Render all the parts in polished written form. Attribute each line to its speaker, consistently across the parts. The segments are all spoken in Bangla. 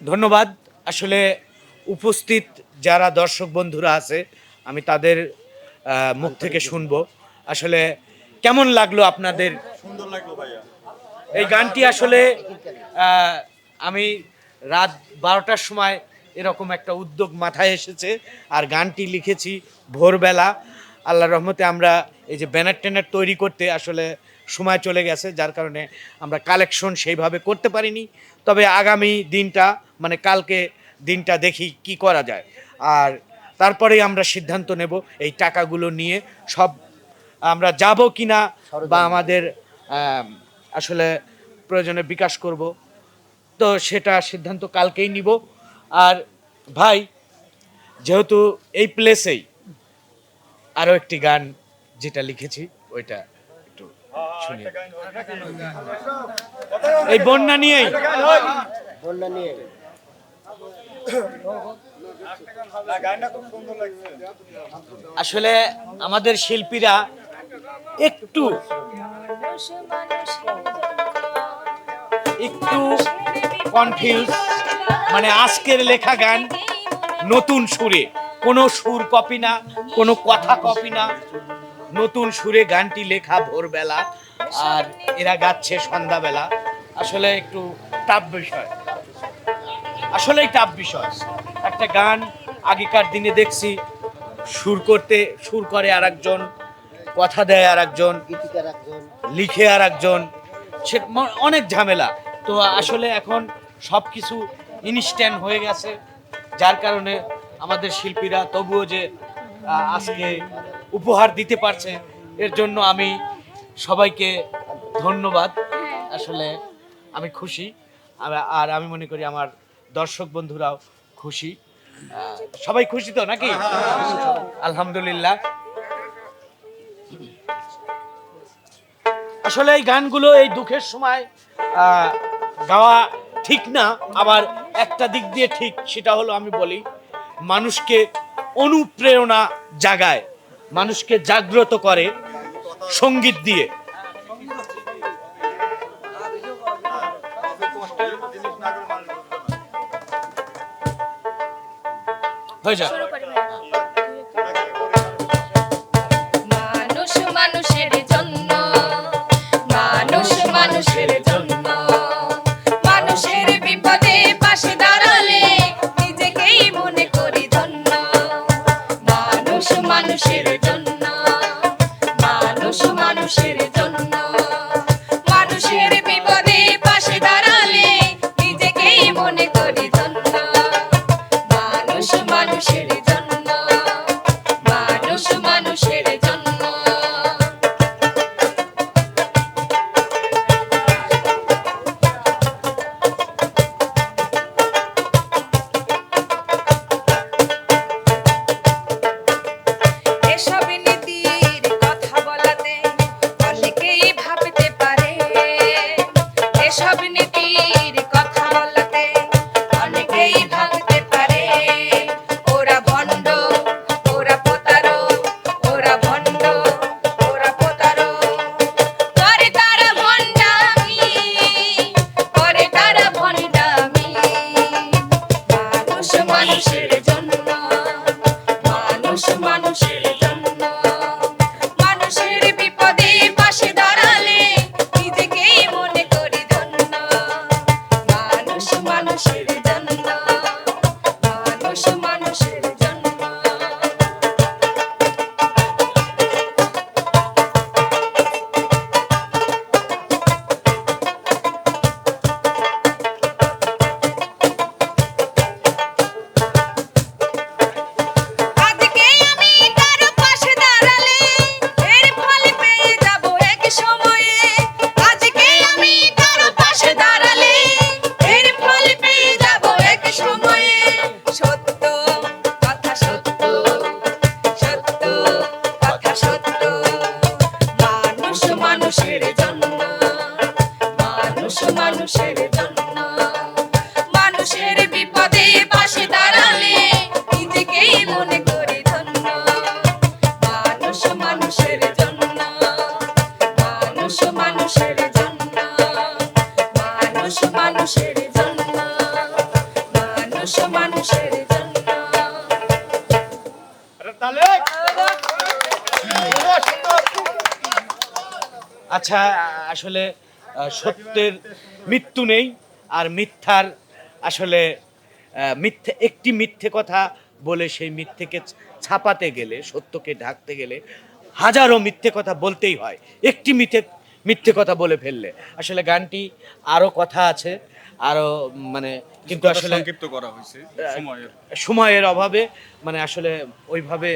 Speaker 1: ধন্যবাদ। আসলে উপস্থিত যারা দর্শক বন্ধুরা আছে আমি তাদের মুখ থেকে শুনবো আসলে কেমন লাগলো আপনাদের।
Speaker 2: সুন্দর লাগলো ভাইয়া।
Speaker 1: এই গানটি আসলে আমি রাত 12টার সময় এরকম একটা উদ্যোগ মাথায় এসেছে আর গানটি লিখেছি ভোরবেলা। আল্লাহর রহমতে আমরা এই যে ব্যানার ট্যানার তৈরি করতে আসলে সময় চলে গেছে, যার কারণে আমরা কালেকশন সেইভাবে করতে পারিনি। তবে আগামী দিনটা মানে কালকে দিনটা দেখি কি করা যায়, আর তারপরেই আমরা সিদ্ধান্ত নেব এই টাকাগুলো নিয়ে সব আমরা যাব কি না বা আমাদের আসলে প্রয়োজনে বিকাশ করব, তো সেটা সিদ্ধান্ত কালকেই নিব। আর ভাই যেহেতু এই প্লেসেই আরও একটি গান যেটা লিখেছি ওইটা একটু শুনি। এই বন্যা নিয়েই আসলে আমাদের শিল্পীরা একটু একটু কনফিউজ, মানে আজকের লেখা গান নতুন সুরে, কোনো সুর কপি না, কোনো কথা কপি না, নতুন সুরে গানটি লেখা ভোরবেলা আর এরা গাচ্ছে সন্ধ্যাবেলা। আসলে একটু টাফ বিষয়, আসলেই টাফ বিষয়। একটা গান আগেকার দিনে দেখছি সুর করে আর একজন, কথা দেয় আর একজন, লিখে আর একজন, সে অনেক ঝামেলা। তো আসলে এখন সব কিছু ইনস্ট্যান্ট হয়ে গেছে, যার কারণে আমাদের শিল্পীরা তবুও যে আজকে উপহার দিতে পারছে এর জন্য আমি সবাইকে ধন্যবাদ। আসলে আমি খুশি, আর আমি মনে করি আমার দর্শক বন্ধুরাও খুশি। সবাই খুশি তো নাকি? আলহামদুলিল্লাহ। আসলে এই গানগুলো এই দুঃখের সময় গাওয়া ঠিক না, আবার একটা দিক দিয়ে ঠিক, সেটা হলো আমি বলি মানুষকে অনুপ্রেরণা জাগায়, মানুষকে জাগ্রত করে সঙ্গীত দিয়ে। হয়ে যায়
Speaker 3: মানুষ মানুষের জন্য, মানুষ মানুষের জন্য, মানুষের বিপদে পাশে দাঁড়ালে নিজেকেই মনে করি ধন্য। মানুষ মানুষের জন্য, মানুষ মানুষের জন্য, মানুষের বিপদে পাশে দাঁড়ালে নিজেকেই মনে করি ধন্য। মানুষ মানুষের জন্য, মানুষ মানুষের জন্য। এসব নীতির কথা বলাতে অনেকেই ভাবতে পারে, এসব নীতির কথা বলাতে অনেকেই ভাবতে পারে ওরা ভণ্ড, ওরা প্রতারক, ওরা ভণ্ড, ওরা প্রতারক। করে তারা ভণ্ডামি, করে তারা ভণ্ডামি। মানুষ মানুষের জন্য, মানুষ মানুষের জন্য, মানুষের বিপদে পাশে দাঁড়ালে নিজেকেই মনে করি ধন্য। মানুষ মানুষের জন্য, মানুষ মানুষের জন্য। আজকে আমি কারো পাশে দাঁড়ালে এর ফল পেয়ে যাব এক সময়ে। আজকে আমি কারো পাশে দাঁড়ালে এর ফল পেয়ে যাব মানুষের জন্য।
Speaker 1: আচ্ছা, আসলে সত্যের মৃত্যু নেই, আর মিথ্যার আসলে মিথ্যে, একটি মিথ্যে কথা বলে সেই মিথ্যেকে ছাপাতে গেলে, সত্যকে ঢাকতে গেলে হাজারো মিথ্যে কথা বলতেই হয়। একটি মিথ্যে কথা বলে ফেললে আসলে গানটি আরো কথা আছে, আরো মানে, কিন্তু আসলে
Speaker 2: সংক্ষিপ্ত করা হয়েছে সময়ের।
Speaker 1: সময়ের অভাবে মানে আসলে ওইভাবে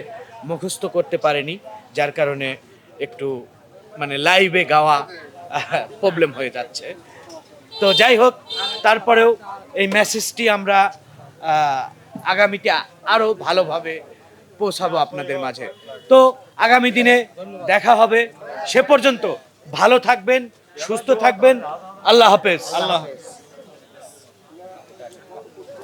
Speaker 1: মুখস্থ করতে পারেনি, যার কারণে একটু মানে লাইভে গাওয়া প্রবলেম হয়ে যাচ্ছে। তো যাই হোক, তারপরেও এই মেসেজটি আমরা আগামীতে আরো ভালোভাবে পৌঁছাবো আপনাদের মাঝে। তো আগামী দিনে দেখা হবে, সে পর্যন্ত ভালো থাকবেন, সুস্থ থাকবেন। আল্লাহ হাফেজ।
Speaker 2: আল্লাহ হাফেজ।